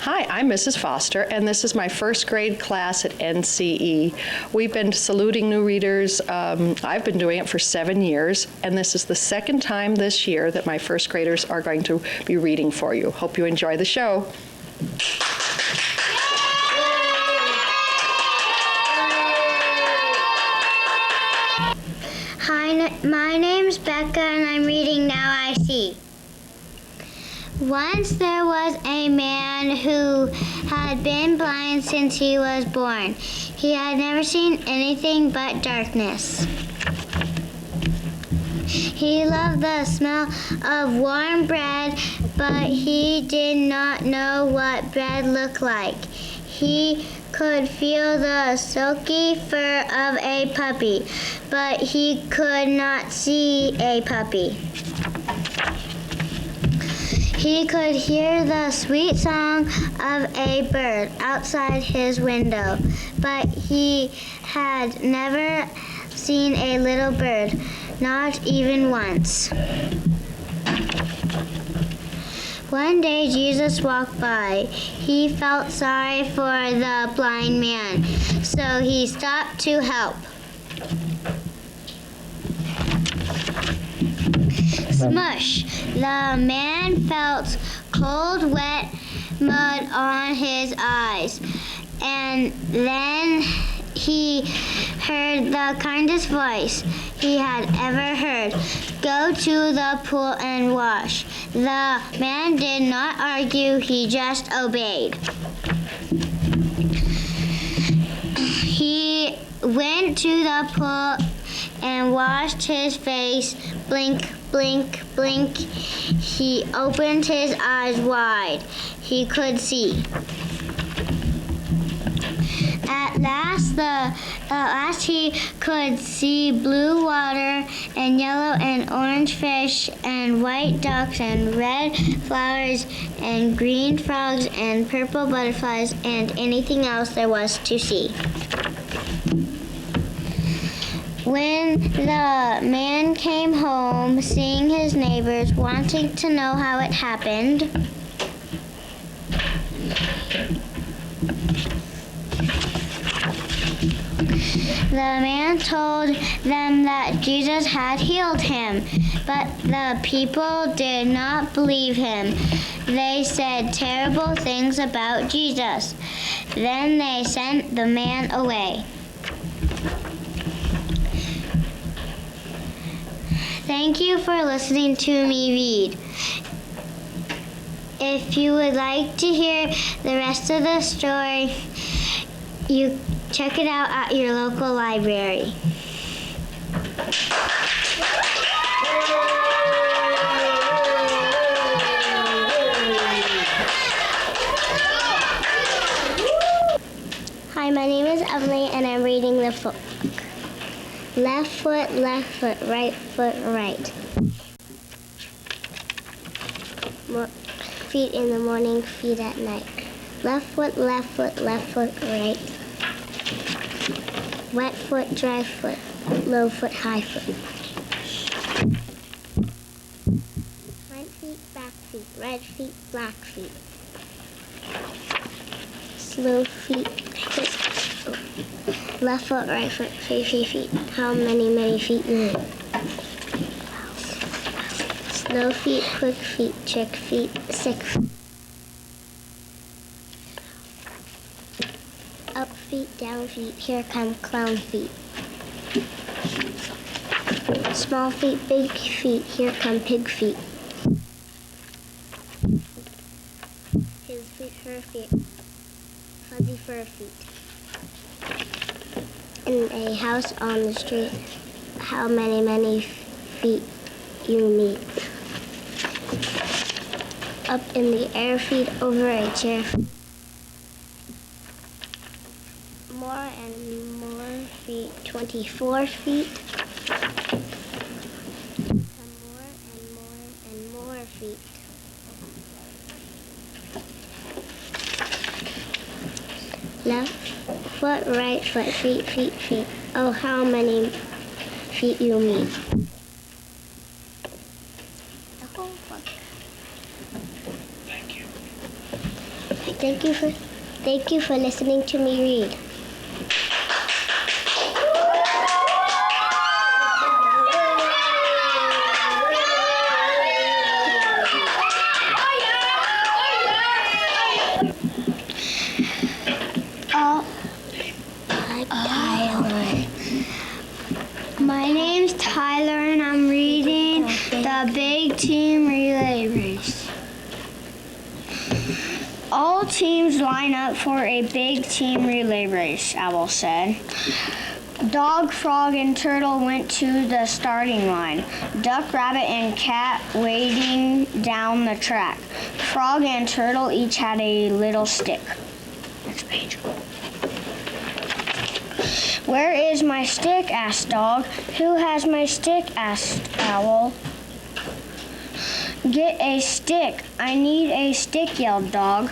Hi, I'm Mrs. Foster, and this is my first grade class at NCE. We've been saluting new readers. I've been doing it for 7 years, and this is the second time this year that my first graders are going to be reading for you. Hope you enjoy the show. Hi, my name's Becca, and I'm reading Now I See. Once there was a man who had been blind since he was born. He had never seen anything but darkness. He loved the smell of warm bread, but he did not know what bread looked like. He could feel the silky fur of a puppy, but he could not see a puppy. He could hear the sweet song of a bird outside his window, but he had never seen a little bird, not even once. One day Jesus walked by. He felt sorry for the blind man, so he stopped to help. Smush! The man felt cold, wet mud on his eyes, and then he heard the kindest voice he had ever heard. Go to the pool and wash. The man did not argue, he just obeyed. He went to the pool and washed his face. Blink, blink, blink. He opened his eyes wide. He could see. At last he could see blue water and yellow and orange fish and white ducks and red flowers and green frogs and purple butterflies and anything else there was to see. When the man came home, seeing his neighbors, wanting to know how it happened, the man told them that Jesus had healed him, but the people did not believe him. They said terrible things about Jesus. Then they sent the man away. Thank you for listening to me read. If you would like to hear the rest of the story, you check it out at your local library. Hi, my name is Emily, and I'm reading the book. Left foot, right foot, right. Feet in the morning, feet at night. Left foot, right. Wet foot, dry foot, low foot, high foot. Front feet, back feet, red feet, black feet. Slow feet, quick. Left foot, right foot, feet. How many feet you need? Slow feet, quick feet, trick feet, sick feet. Up feet, down feet, here come clown feet. Small feet, big feet, here come pig feet. His feet, her feet, fuzzy fur feet. In a house on the street, how many feet you meet. Up in the air, feet over a chair. More and more feet, 24 feet. Some more feet. Left foot, right foot, feet. Oh, how many feet you meet. The whole book. Thank you. Thank you for listening to me read. Tyler. My name's Tyler and I'm reading The Big Team Relay Race. All teams line up for a big team relay race, Owl said. Dog, frog, and turtle went to the starting line. Duck, rabbit, and cat wading down the track. Frog and turtle each had a little stick. Next page. Where is my stick? Asked Dog. Who has my stick? Asked Owl. Get a stick. I need a stick, yelled Dog.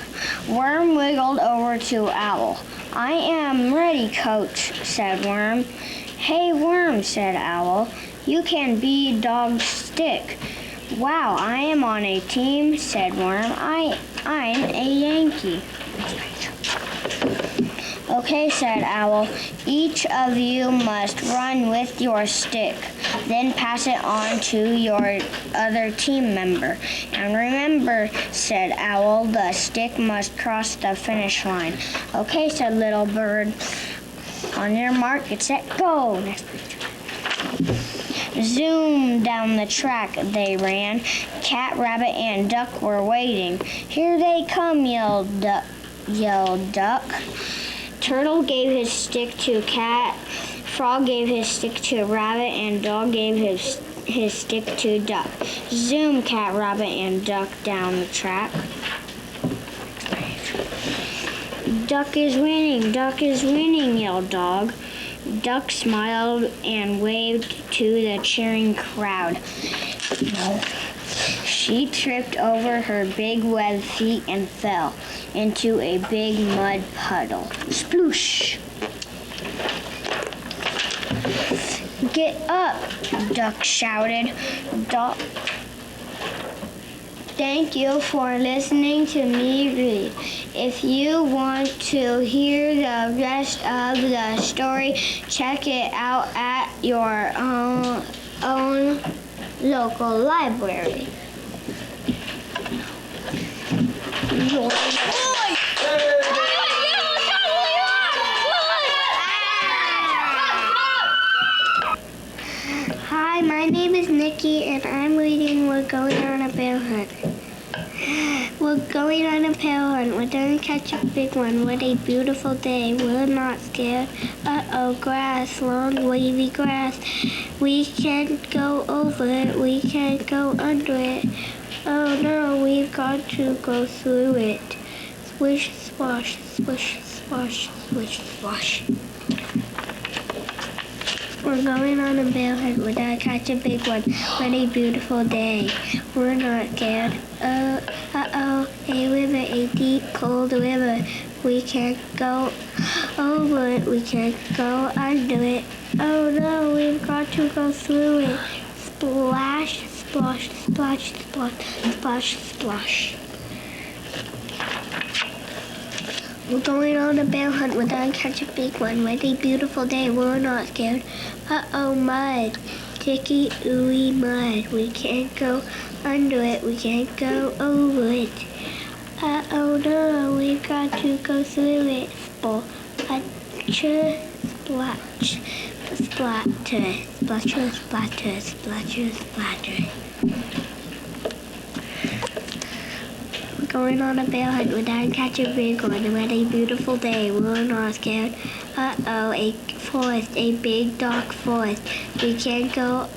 Worm wiggled over to Owl. I am ready, Coach, said Worm. Hey, Worm, said Owl. You can be Dog's stick. Wow, I am on a team, said Worm. I'm a Yankee. Okay, said Owl. Each of you must run with your stick. Then pass it on to your other team member. And remember, said Owl, the stick must cross the finish line. Okay, said Little Bird. On your mark, get set, go. Next picture. Zoom down the track they ran. Cat, rabbit, and duck were waiting. Here they come, yelled Duck. Turtle gave his stick to Cat, Frog gave his stick to Rabbit, and Dog gave his stick to Duck. Zoom, Cat, Rabbit, and Duck down the track. Duck is winning, yelled Dog. Duck smiled and waved to the cheering crowd. She tripped over her big webbed feet and fell into a big mud puddle. Sploosh! Get up, Duck shouted. Thank you for listening to me read. If you want to hear the rest of the story, check it out at your own local library. Hi, my name is Nikki and I'm reading We're Going on a Bear Hunt. We're going on a bear hunt. We're going to catch a big one. What a beautiful day. We're not scared. Uh-oh, grass, long wavy grass. We can't go over it. We can't go under it. Oh no, we've got to go through it. Swish, swash, swish, swash, swish, swash. We're going on a bear hunt. We're gonna catch a big one. What a beautiful day. We're not scared. Uh-oh, a river, a deep, cold river. We can't go over it. We can't go under it. Oh no, we've got to go through it. Splash, splash, splash, splash, splash, splash. We're going on a bear hunt. We're gonna catch a big one. What a beautiful day. We're not scared. Uh-oh, mud. Sticky, ooey mud. We can't go under it. We can't go over it. Uh-oh, no. We've got to go through it. Splatter, splash, splatter, splatter, splatter, splatter, splatter. Going on a bear hunt, we're gonna catch a big one. What a beautiful day. We're not scared. Uh-oh, a forest, a big dark forest. We can't go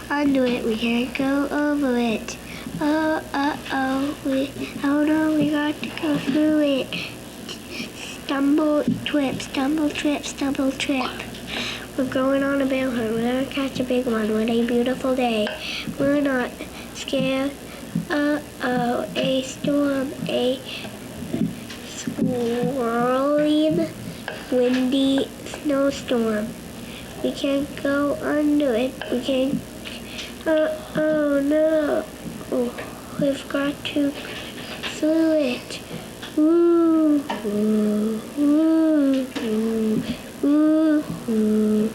under it. We can't go over it. Oh, uh-oh. Oh no, we got to go through it. Stumble, trip, stumble, trip, stumble, trip. We're going on a bear hunt. We're gonna catch a big one. What a beautiful day. We're not scared. Uh-oh, a storm, a swirling, windy snowstorm. We can't go under it. We can't. Oh no. We've got to through it. Woo! Ooh, ooh, ooh, ooh, ooh.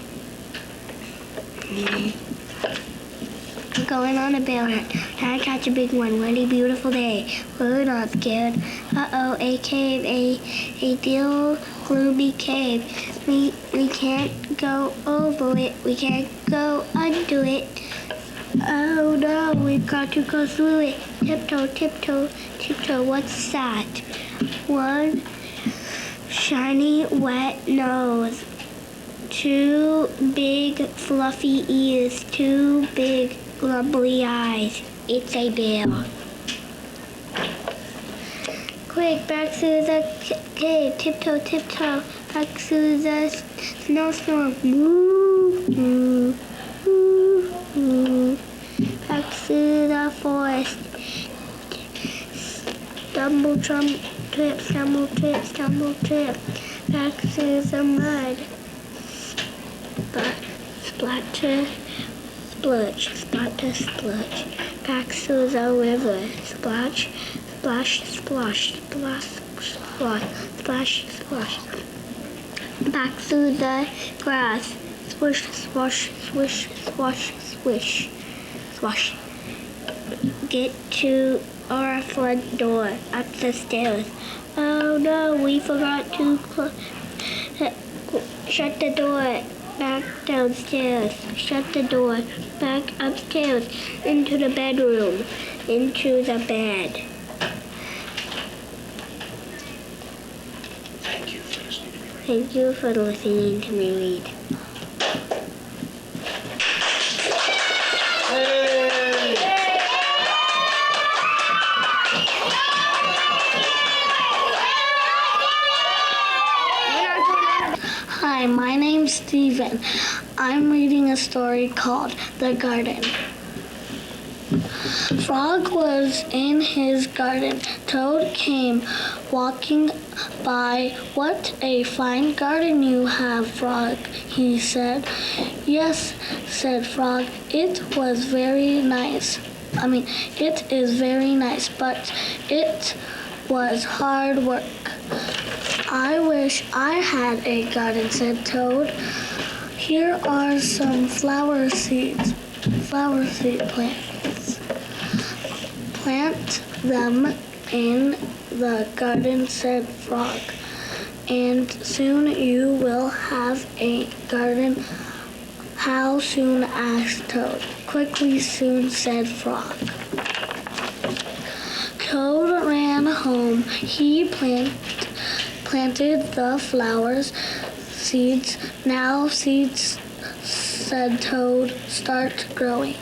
I'm going on a bear hunt. Trying to catch a big one. Really beautiful day. We're not scared. Uh-oh, a cave, a real gloomy cave. We can't go over it. We can't go under it. Oh no, we've got to go through it. Tiptoe, tiptoe, tiptoe. What's that? One shiny wet nose. Two big fluffy ears. Two big grumbly eyes. It's a bear. Quick, back through the cave. Tiptoe, tiptoe. Back through the snowstorm. Woo, woo, woo, woo. Back through the forest. Stumble, trip, stumble, trip, stumble, trip. Back through the mud. Splatter, splurge, splatter, splurge. Back through the river. Splash, splash, splash, splash, splash, splash, splash. Back through the grass. Swish, swash, swish, swash, swish, swash. Get to our front door. Up the stairs. Oh no, we forgot to shut the door. Back downstairs. Shut the door. Back upstairs. Into the bedroom. Into the bed. Thank you for listening to me read. Hi, my name's Steven. I'm reading a story called The Garden. Frog was in his garden. Toad came walking by. What a fine garden you have, Frog, he said. Yes, said Frog. It is very nice, but it was hard work. I wish I had a garden, said Toad. Here are some flower seed plants. Plant them in the garden, said Frog, and soon you will have a garden. How soon? asked Toad. Quickly, soon, said Frog. Toad ran home. He planted the flowers, seeds. Now seeds, said Toad, start growing.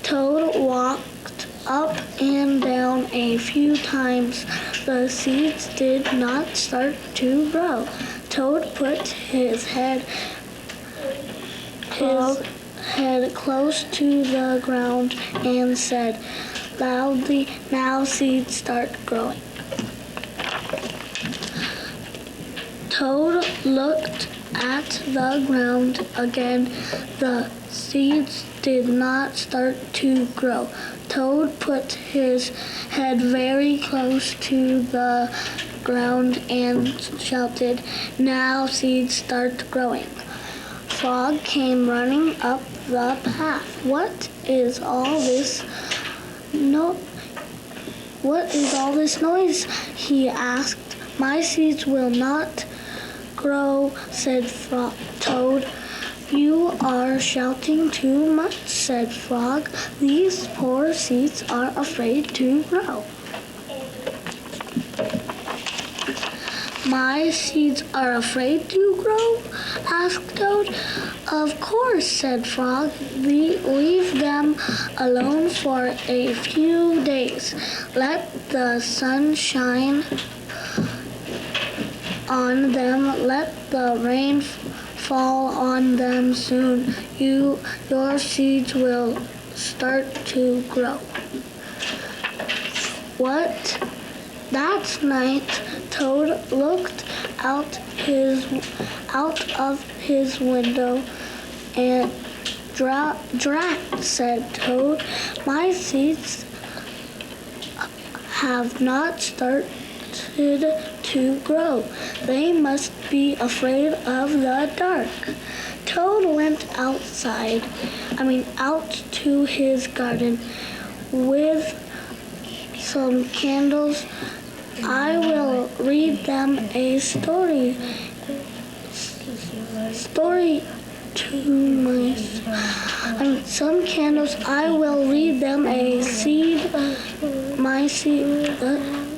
Toad walked up and down a few times. The seeds did not start to grow. Toad put his head close to the ground and said loudly, now seeds start growing. Toad looked at the ground again. The seeds did not start to grow. Toad put his head very close to the ground and shouted, now seeds start growing. Frog came running up the path. What is all this noise? He asked. My seeds will not grow, said Toad. You are shouting too much, said Frog. These poor seeds are afraid to grow. My seeds are afraid to grow? asked Toad. Of course, said Frog. Leave them alone for a few days. Let the sun shine on them. Let the rain fall on them soon. Your seeds will start to grow. What? That night, Toad looked out of his window and drat, said Toad. My seeds have not started wanted to grow. They must be afraid of the dark. Toad went out to his garden with some candles. I will read them a story to some candles. I will read them a seed.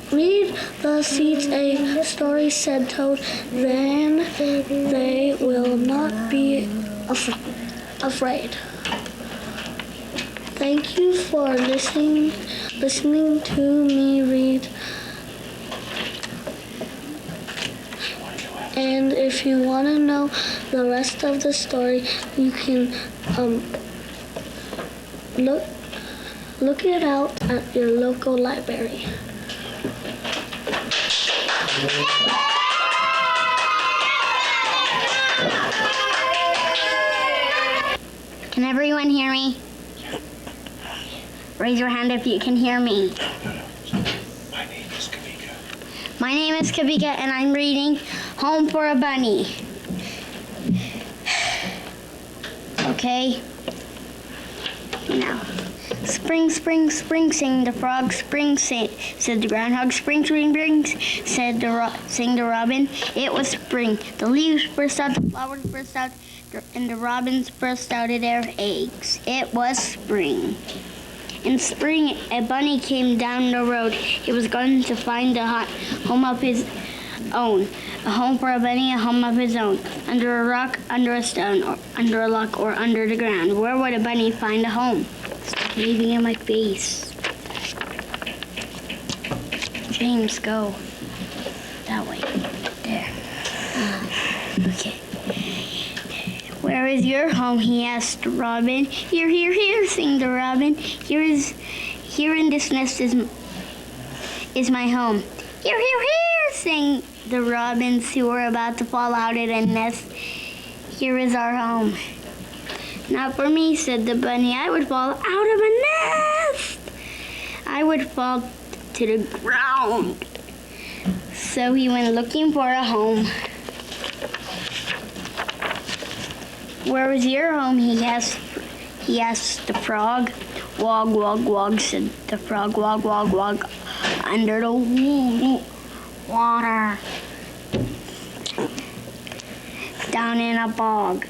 Read the seeds a story, said Toad. Then they will not be afraid. Thank you for listening to me read. And if you want to know the rest of the story, you can look it out at your local library. Can everyone hear me? Raise your hand if you can hear me. My name is Kavika, and I'm reading Home for a Bunny. Okay? Now, spring, spring, spring, sing the frog, spring, said the groundhog. Spring, spring, spring, sang the robin. It was spring. The leaves burst out, the flowers burst out, and the robins burst out of their eggs. It was spring. In spring, a bunny came down the road. He was going to find a home of his own. A home for a bunny, a home of his own. Under a rock, under a stone, or under a log, or under the ground. Where would a bunny find a home? Stop leaving in my face. James, go. That way. There. Okay. Where is your home? He asked the robin. Here, here, here, sang the robin. Here in this nest is my home. Here, here, here, sang the robins who were about to fall out of the nest. Here is our home. Not for me, said the bunny. I would fall out of a nest. I would fall to the ground. So he went looking for a home. Where is your home? He asked the frog. Wog, wog, wog, said the frog. Wog, wog, wog. Under the water. Down in a bog.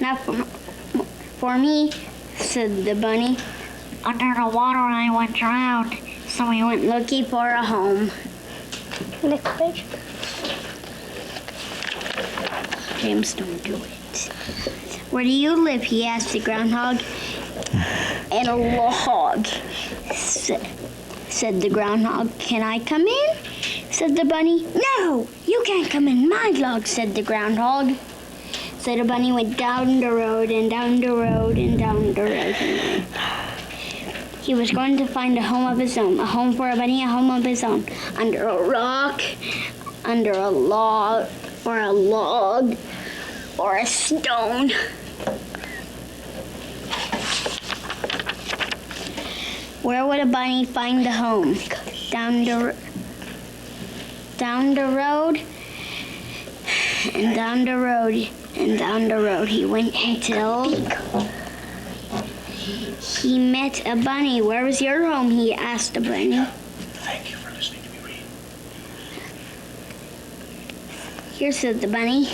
Not for me, said the bunny. Under the water I would drown. So we went looking for a home. Next page. James, don't do it. Where do you live? He asked the groundhog. In a log, said the groundhog. Can I come in? Said the bunny. No, you can't come in my log, said the groundhog. So the bunny went down the road and down the road and down the road. He was going to find a home of his own, a home for a bunny, a home of his own. Under a rock, under a log, or a log, or a stone. Where would a bunny find a home? Down the road, and down the road, and down the road he went until he met a bunny. Where was your home? He asked the bunny. Thank you for listening to me read. Here, said the bunny.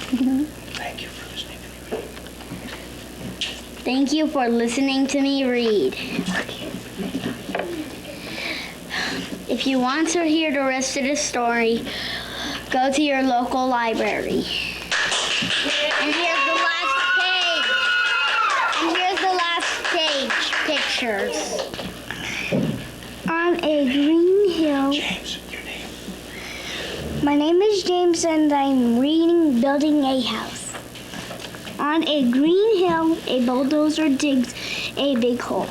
Thank you for listening to me read. Thank you for listening to me read. If you want to hear the rest of the story, go to your local library. And here's the last page. And here's the last page. Pictures. On a green hill. James, your name? My name is James, and I'm reading Building a House. On a green hill, a bulldozer digs a big hole.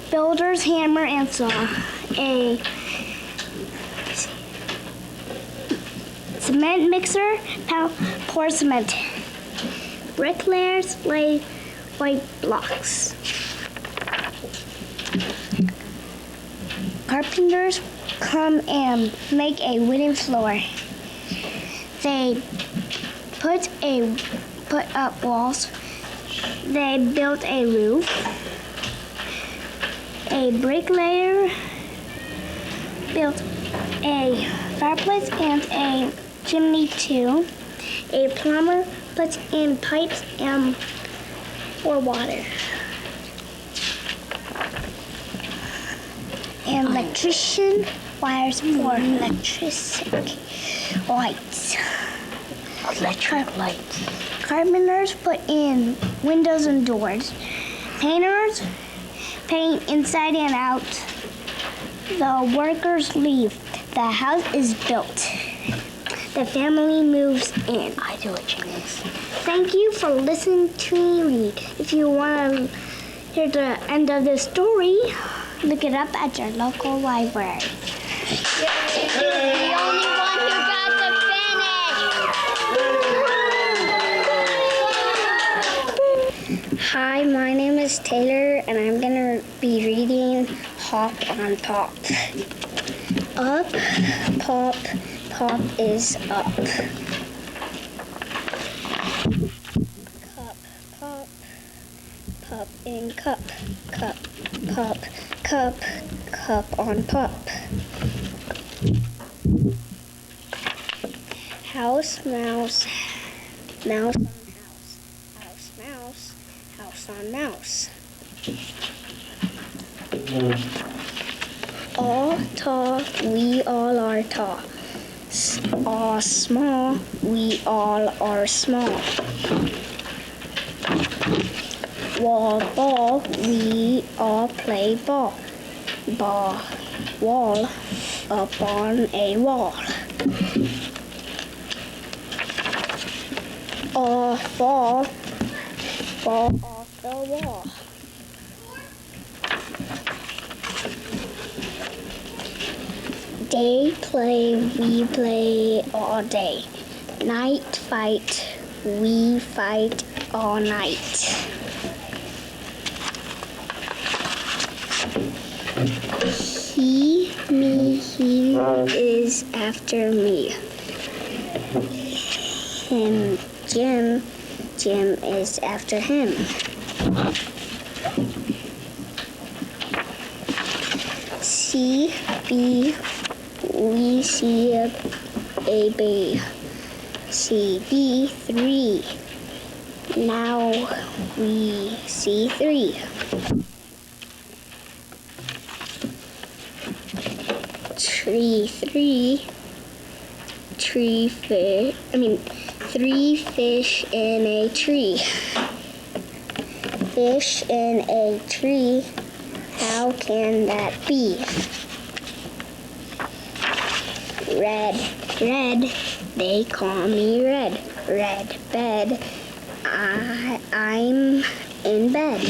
Builders hammer and saw. A cement mixer pours cement. Bricklayers lay white blocks. Carpenters come and make a wooden floor. They put up walls. They built a roof. A bricklayer built a fireplace and a chimney too. A plumber puts in pipes and for water. An electrician wires for electricity lights. Electric lights. Carpenters put in windows and doors. Painters paint inside and out. The workers leave. The house is built. The family moves in. I do it, Janice. Thank you for listening to me read. If you want to hear the end of the story, look it up at your local library. The only one who got to finish. Hi, my name is Taylor, and I'm going to be reading Hop on Pop. Up, pop, pop is up. Cup, pop, pop in cup, cup, pop, cup, cup on pop. House, mouse, mouse on house, mouse, house on mouse. All tall, we all are tall. All small, we all are small. Wall, ball, we all play ball. Ball, wall, up on a wall. All fall off the wall. Day play, we play all day. Night fight, we fight all night. He, me, he is after me. Him, Jim, Jim is after him. C, B, we see a bee. C, B, 3. Now we see 3. Tree, 3. Tree fish, 3 fish in a tree. Fish in a tree, how can that be? Red, red, they call me red. Red bed, I'm in bed.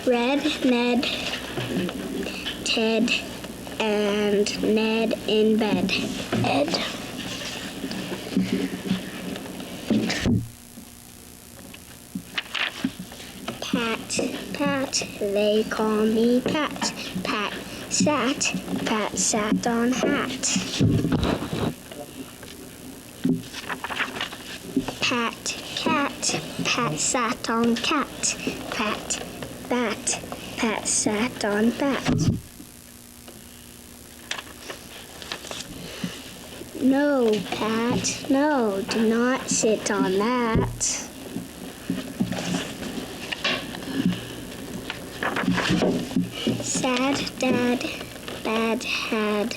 Red Ned, Ted, and Ned in bed. Ed. Pat, Pat, they call me Pat. Pat sat on hat. Pat, cat, Pat sat on cat. Pat, bat, Pat sat on bat. No, Pat, no, do not sit on that. Sad dad, bad had.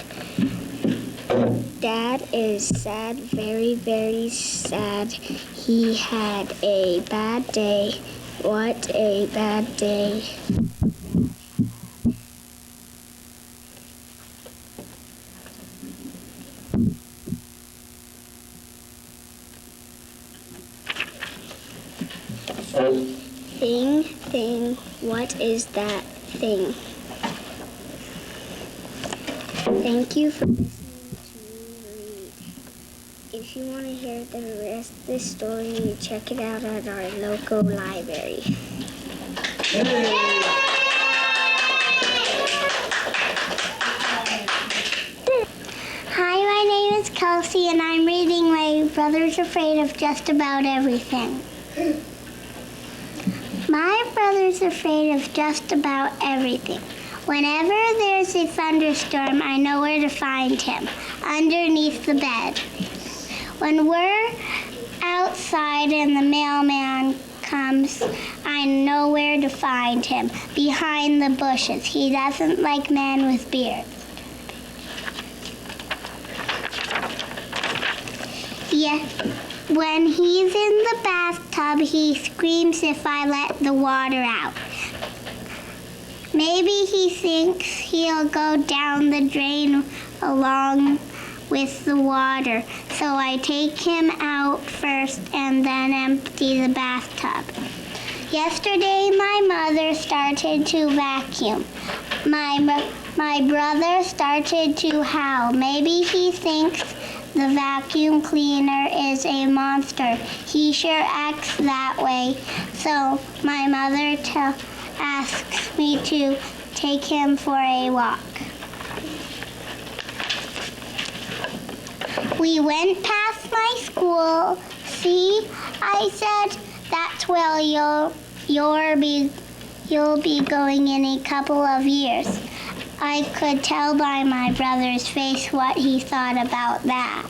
Dad is sad, very, very sad. He had a bad day. What a bad day. Thing, what is that thing? Thank you for listening to read. If you want to hear the rest of the story, check it out at our local library. Elsie, and I'm reading My Brother's Afraid of Just About Everything. My brother's afraid of just about everything. Whenever there's a thunderstorm, I know where to find him, underneath the bed. When we're outside and the mailman comes, I know where to find him, behind the bushes. He doesn't like men with beards. Yeah. When he's in the bathtub, he screams if I let the water out. Maybe he thinks he'll go down the drain along with the water, so I take him out first and then empty the bathtub. Yesterday, my mother started to vacuum. My brother started to howl. Maybe he thinks the vacuum cleaner is a monster. He sure acts that way. So my mother asks me to take him for a walk. We went past my school. See, I said, that's where you'll be going in a couple of years. I could tell by my brother's face what he thought about that.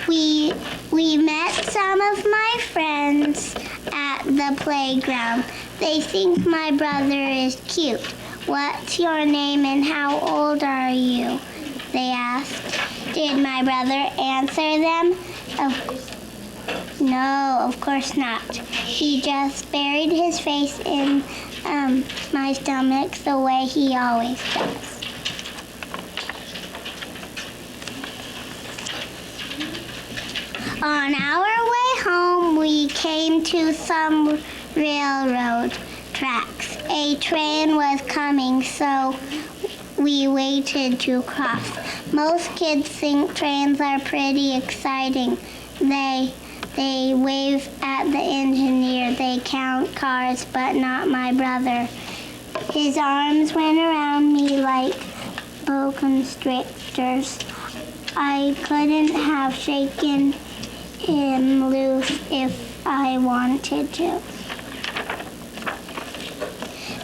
We met some of my friends at the playground. They think my brother is cute. What's your name and how old are you? They asked. Did my brother answer them? No, of course not. He just buried his face in my stomach the way he always does. On our way home, we came to some railroad tracks. A train was coming, so we waited to cross. Most kids think trains are pretty exciting. They wave at the engineer. They count cars, but not my brother. His arms went around me like boa constrictors. I couldn't have shaken him loose if I wanted to.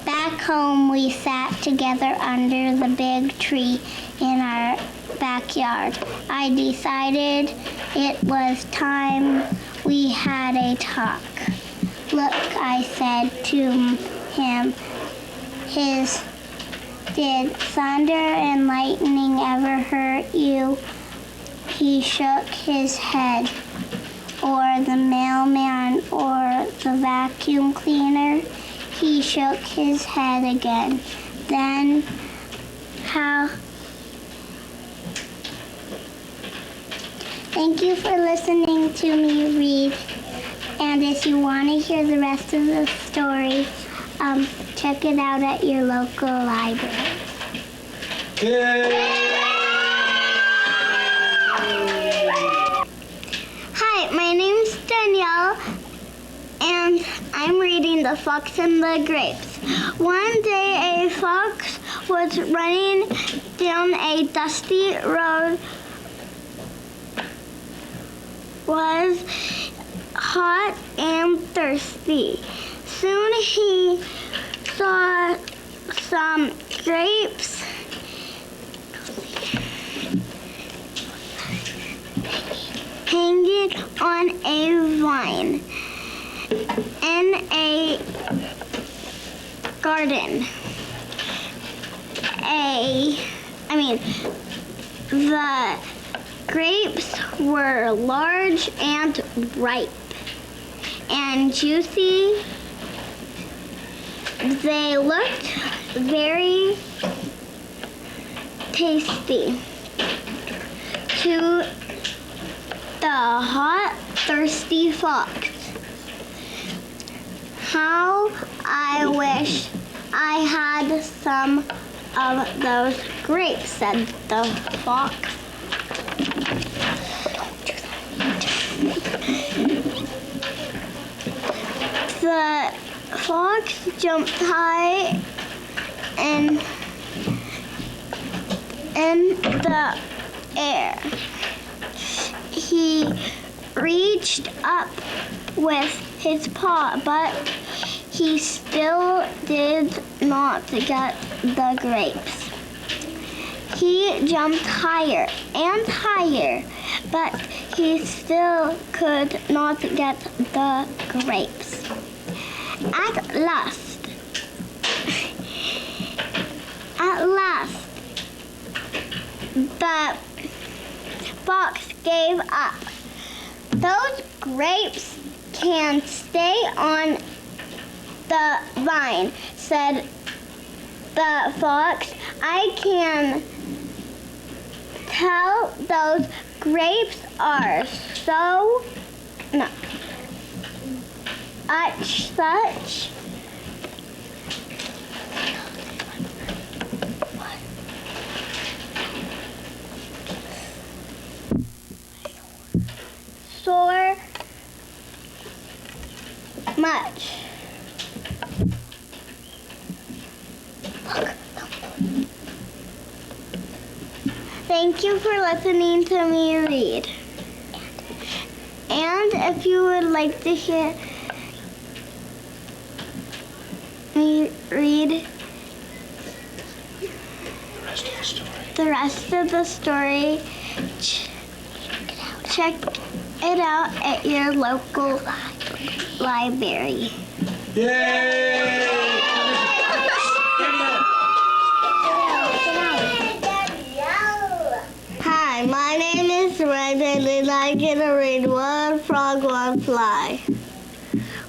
Back home, we sat together under the big tree in our backyard. I decided it was time we had a talk. Look, I said to him, did thunder and lightning ever hurt you? He shook his head. Or the mailman or the vacuum cleaner? He shook his head again. Then how? Thank you for listening to me read. And if you want to hear the rest of the story, check it out at your local library. Hi, my name's Danielle, and I'm reading The Fox and the Grapes. One day, a fox was running down a dusty road, was hot and thirsty. Soon he saw some grapes hanging on a vine in a garden. The grapes were large and ripe and juicy. They looked very tasty. To the hot, thirsty fox. How I wish I had some of those grapes, said the fox. The fox jumped high and in the air. He reached up with his paw, but he still did not get the grapes. He jumped higher and higher, but he still could not get the grapes. At last, the fox gave up. Those grapes can stay on the vine, said the fox. I can tell those grapes are such so much. Thank you for listening to me read. And if you would like to hear me read the rest of the story, check it out at your local library. Hi, my name is Fran, and I'm gonna read One Frog, One Fly.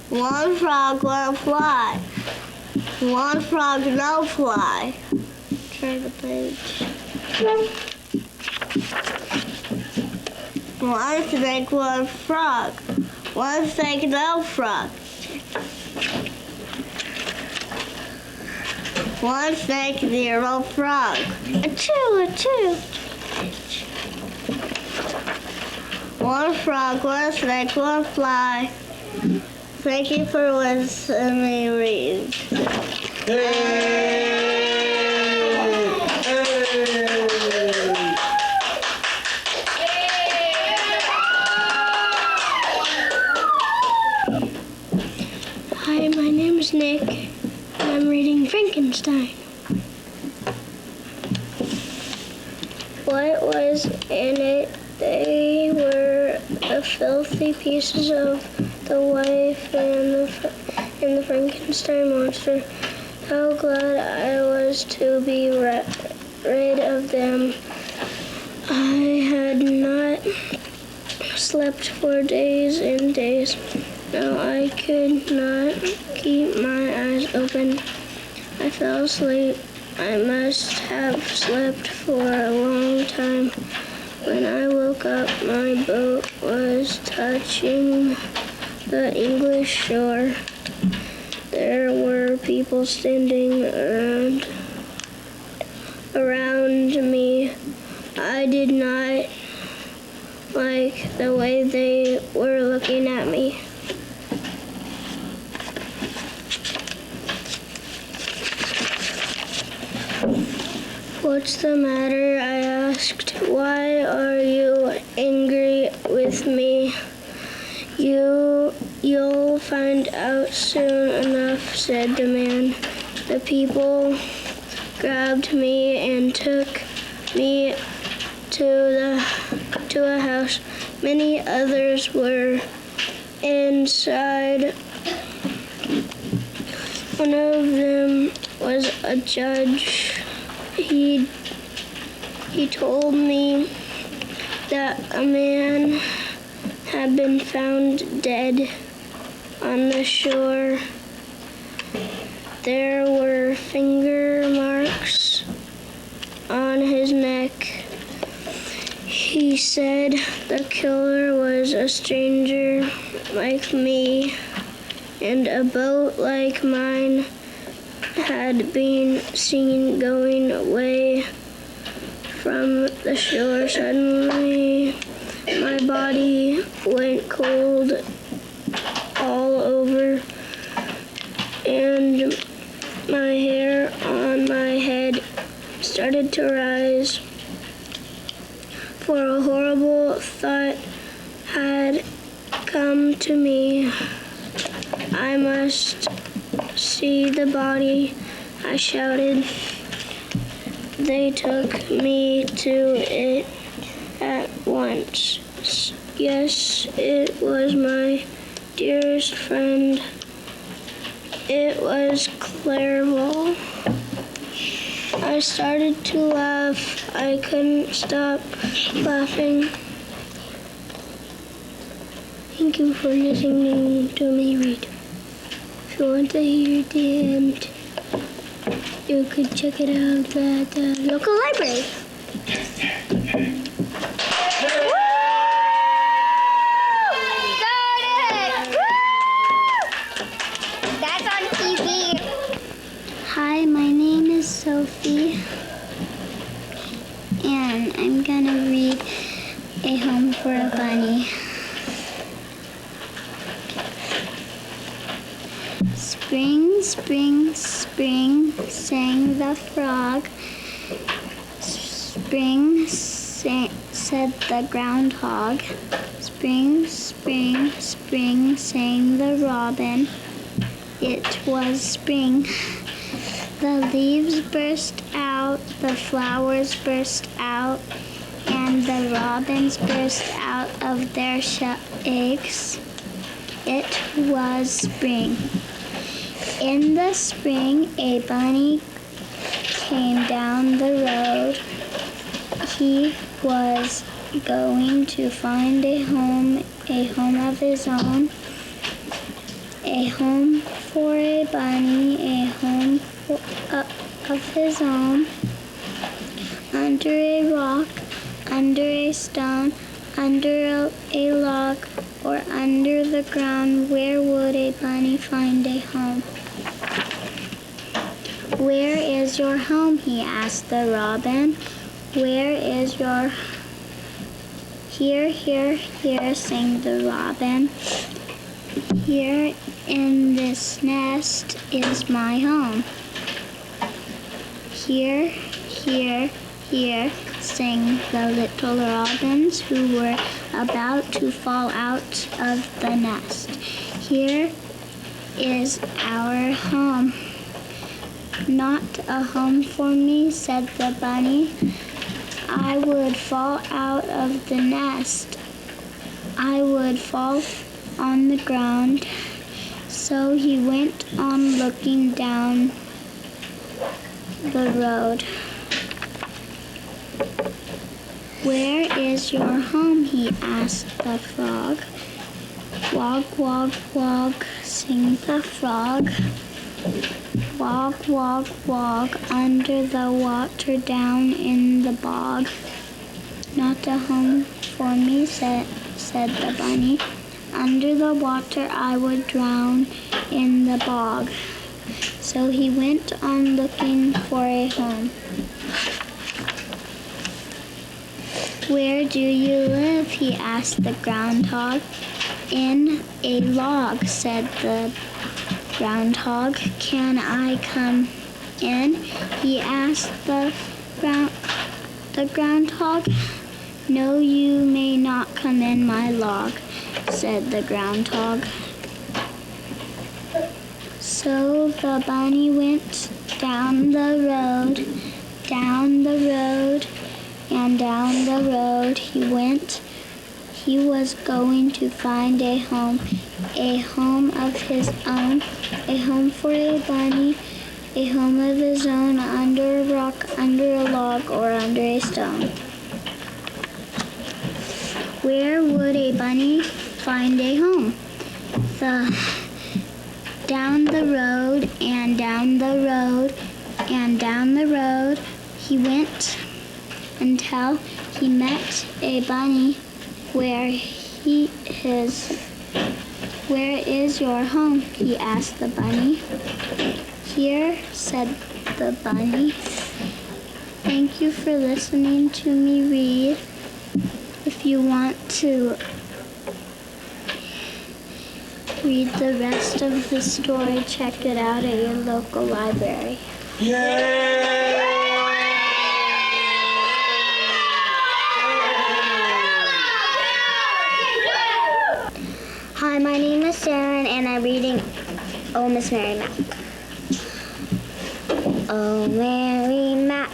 One frog, one fly. One frog, no fly. Turn the page. One snake, one frog. One snake, no frog. One snake, zero frog. Achoo, achoo. One frog, one snake, one fly. Thank you for listening me read. Hi, my name is Nick, and I'm reading Frankenstein. What was in it? They were the filthy pieces of the wife and the Frankenstein monster. How glad I was to be rid of them. I had not slept for days and days. No, I could not keep my eyes open. I fell asleep. I must have slept for a long time. When I woke up, my boat was touching the English shore. There were people standing around me. I did not like the way they were looking at me. What's the matter? I asked. Why are you angry with me? You'll find out soon enough, said the man. The people grabbed me and took me to a house. Many others were inside. One of them was a judge. He told me that a man had been found dead on the shore. There were finger marks on his neck. He said the killer was a stranger like me, and a boat like mine had been seen going away from the shore. Suddenly, my body went cold all over, and my hair on my head started to rise. for a horrible thought had come to me. I must see the body, I shouted. They took me to it at once. Yes, it was my dearest friend. It was Clarabelle. I started to laugh. I couldn't stop laughing. Thank you for listening to me read. If you want to hear the end, you could check it out at the local library. That's on TV. Hi, my name is Sophie, and I'm gonna read A Home for a Bunny. Spring, spring, spring, sang the frog. Spring, said the groundhog. Spring, spring, spring, sang the robin. It was spring. The leaves burst out, the flowers burst out, and the robins burst out of their eggs. It was spring. In the spring, a bunny came down the road. He was going to find a home of his own. A home for a bunny, a home of his own. Under a rock, under a stone, under a log, or under the ground, where would a bunny find a home? Where is your home? He asked the robin. Where is your... Here, here, here, sang the robin. Here in this nest is my home. Here, here, here, sang the little robins who were about to fall out of the nest. Here is our home. Not a home for me, said the bunny. I would fall out of the nest. I would fall on the ground. So he went on looking down the road. Where is your home? He asked the frog. Wog, wog, wog, sang the frog. Wog, wog, wog, under the water down in the bog. Not a home for me, said the bunny. Under the water I would drown in the bog. So he went on looking for a home. Where do you live? He asked the groundhog. In a log, said the groundhog. Can I come in? He asked the groundhog. No, you may not come in my log, said the groundhog. So the bunny went down the road, down the road, and down the road he went. He was going to find a home of his own, a home for a bunny, a home of his own, under a rock, under a log, or under a stone. Where would a bunny find a home? Down the road, and down the road, and down the road he went until he met a bunny. Where is your home? He asked the bunny. Here, said the bunny. Thank you for listening to me read. If you want to read the rest of the story, check it out at your local library. Yay! Fran, and I'm reading Oh Miss Mary Mac. Oh Mary Mac,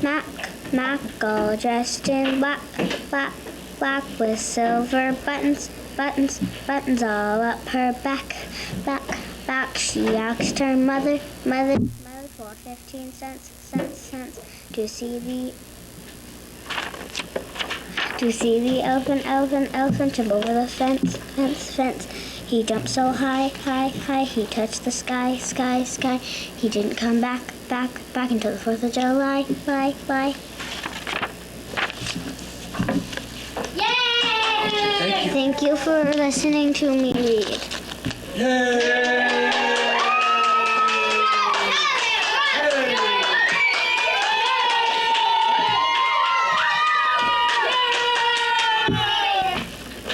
Mac, Mac, all dressed in black, black, black, with silver buttons, buttons, buttons all up her back, back, back. She asked her mother, mother, mother for 15 cents, to see the elephant jump over the fence. He jumped so high, he touched the sky. He didn't come back until the 4th of July. Yay! Thank you for listening to me read.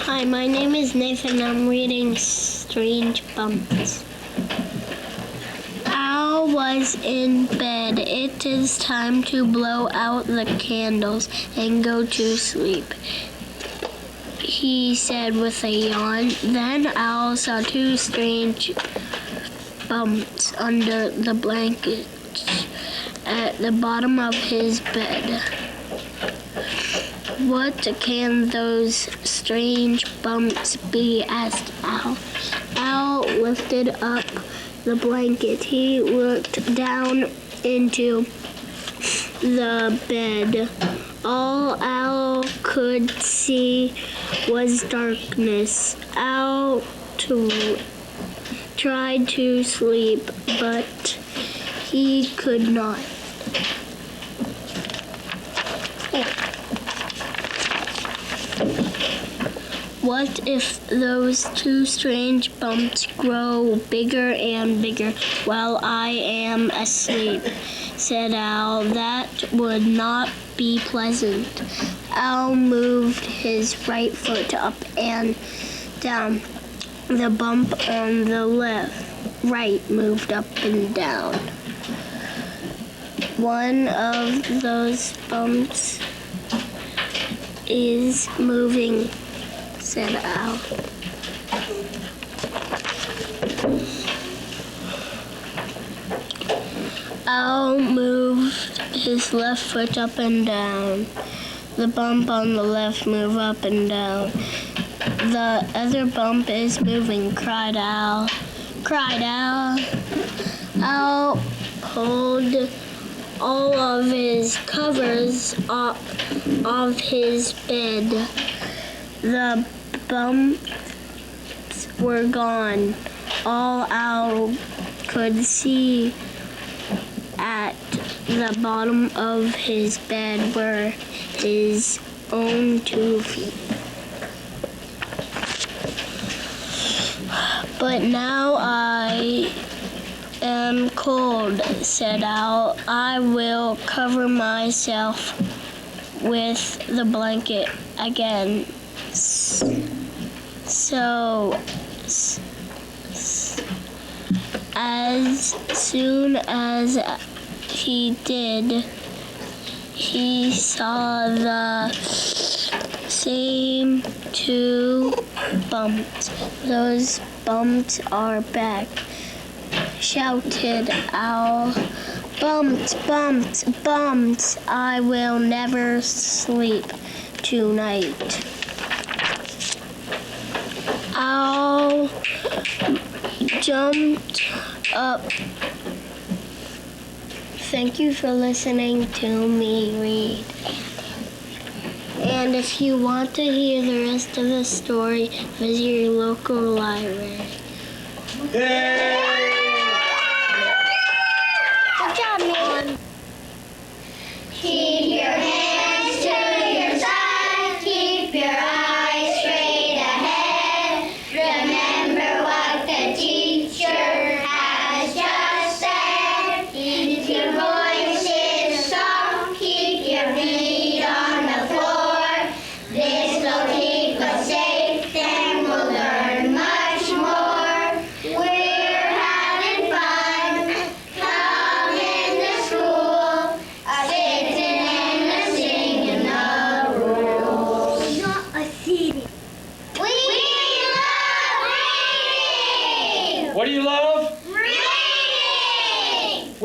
Hi, my name is Nathan. I'm reading Strange Bumps. Al was in bed. It is time to blow out the candles and go to sleep, he said with a yawn. Then Al saw 2 strange bumps under the blankets at the bottom of his bed. What can those strange bumps be? Asked Al. Al lifted up the blanket. He looked down into the bed. All Al could see was darkness. Al tried to sleep, but he could not. What if those 2 strange bumps grow bigger and bigger while I am asleep? Said Al. That would not be pleasant. Al moved his right foot up and down. The bump on the right moved up and down. One of those bumps is moving, said Al. Al moved his left foot up and down. The bump on the left moved up and down. The other bump is moving, cried Al. Al pulled all of his covers off of his bed. The bumps were gone. All Al could see at the bottom of his bed were his own 2 feet. But now I am cold, said Al. I will cover myself with the blanket again. So as soon as he did, he saw the same 2 bumps. Those bumps are back, shouted Al. Bumps, bumps, bumps. I will never sleep tonight. Al jumped up. Thank you for listening to me read. And if you want to hear the rest of the story, visit your local library. Good job, man. Keep your hands to your side. Keep your eyes straight ahead. Remember what the teacher has just said. Keep your voices soft. Keep your feet on the floor. This will keep us safe. Then we'll learn much more. We're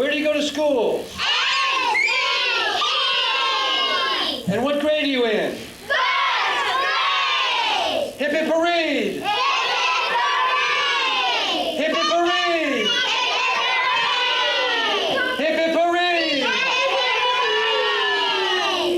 Where do you go to school? And what grade are you in?